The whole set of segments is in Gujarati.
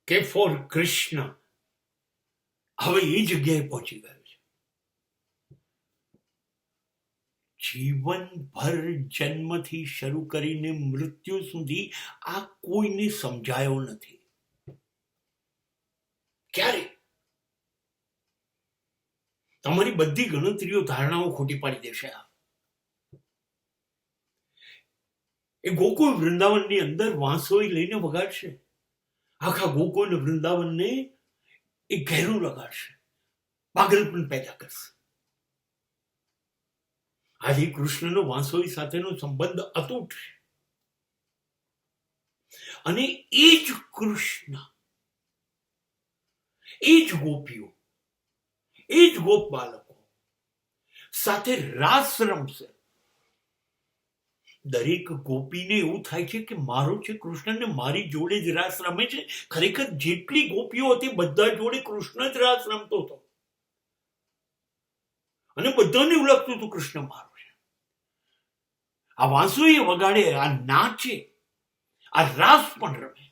કે ફોર કૃષ્ણ હવે એ જગ્યાએ પહોંચી ગયો છે. જીવનભર જન્મથી શરૂ કરીને મૃત્યુ સુધી આ કોઈને સમજાયો નથી. ક્યારે? તમારી બધી ગણતરીઓ, ધારણાઓ ખોટી પાડી દેશે. એ ગોકુળ વૃંદાવનની અંદર વાંસળી લઈને વગાડશે. આખા ગોકુળ વૃંદાવનને એ ઘેરું લગાડશે, પાગલપણ પેદા કરશે. આજે કૃષ્ણનો વાંસળી સાથેનો સંબંધ અતૂટ છે. અને એ જ કૃષ્ણ, એ જ ગોપીઓ, એ જ ગોપ બાળકો સાથે રાસ રમશે. દરેક ગોપીને એવું થાય છે કે મારો છે કૃષ્ણ ને મારી જોડે જ રાસ રમે છે. ખરેખર જેટલી ગોપીઓ હતી બધા જોડે કૃષ્ણ જ રાસ રમતો હતો અને બધાને એવું લાગતું હતું કૃષ્ણ મારો છે. આ વાંસળી વગાડે, આ નાચે, આ રાસ પણ રમે.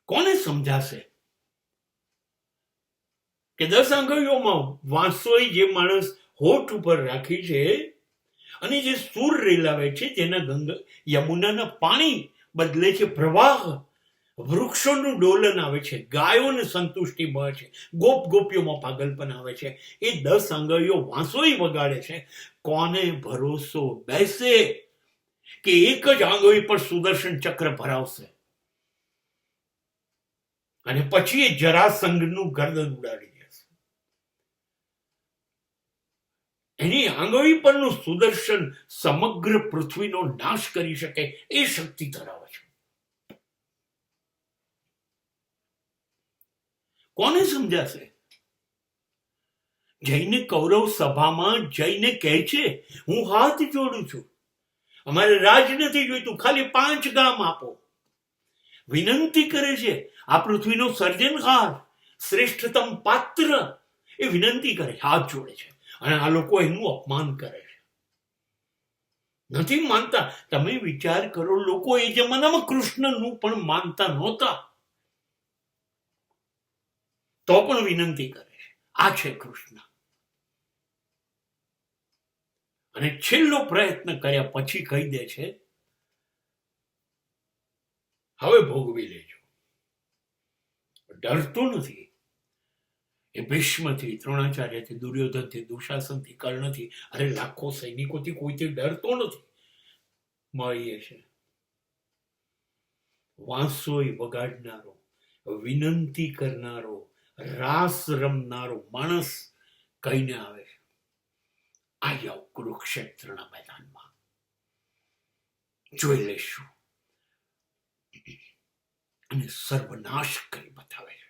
કોને સમજાશે કે 10 આંગળીઓમાં વાંસળી જે માણસ હોઠ ઉપર રાખી છે અને જે સૂર રેલાવે છે, જેના યમુનાના પાણી બદલે છે પ્રવાહ, વૃક્ષોનું ડોલન આવે છે, ગાયોને સંતુષ્ટિ મળે છે, ગોપ ગોપીઓમાં પાગલપન આવે છે, એ 10 આંગળીઓ વાંસળી વગાડે છે. કોને ભરોસો બેસે કે એક જ આંગળી પર સુદર્શન ચક્ર ભરાવશે અને પછી એ જરાસંઘનું ગર્દન ઉડાડી દેશે. એની આંગળી પરનું સુદર્શન સમગ્ર પૃથ્વીનો નાશ કરી શકે એ શક્તિ ધરાવે છે. કોને સમજાશે? જઈને કૌરવ સભામાં જઈને કહે છે, હું હાથ જોડું છું, અમારે રાજ નથી જોઈતું, ખાલી 5 ગામ આપો. વિનંતી કરે છે. આ પૃથ્વીનો સર્જનહાર, શ્રેષ્ઠતમ પાત્ર, એ વિનંતી કરે, હાથ જોડે છે. અને આ લોકો એનું અપમાન કરે છે, નથી માનતા. તમે વિચાર કરો, લોકો એ જમાનામાં કૃષ્ણનું પણ માનતા નહોતા, તો પણ વિનંતી કરે છે. આ છે કૃષ્ણ. અને છેલ્લો પ્રયત્ન કર્યા પછી કહી દે છે, હવે ભોગવી લેજો. ડરતો નથી. એ ભીષ્મથી, દ્રોણાચાર્યથી, દુર્યોધનથી, દુશાસનથી, કર્ણથી, અરે લાખો સૈનિકોથી કોઈથી ડરતો નથી. મળીએ છે. વાંસળી વગાડનારો, વિનંતી કરનારો, રાસ રમનારો માણસ કહીને આવે છે, આ જાઓ કુરુક્ષેત્રના મેદાનમાં, જોઈ લેશું. અને સર્વનાશ કરી બતાવે છે.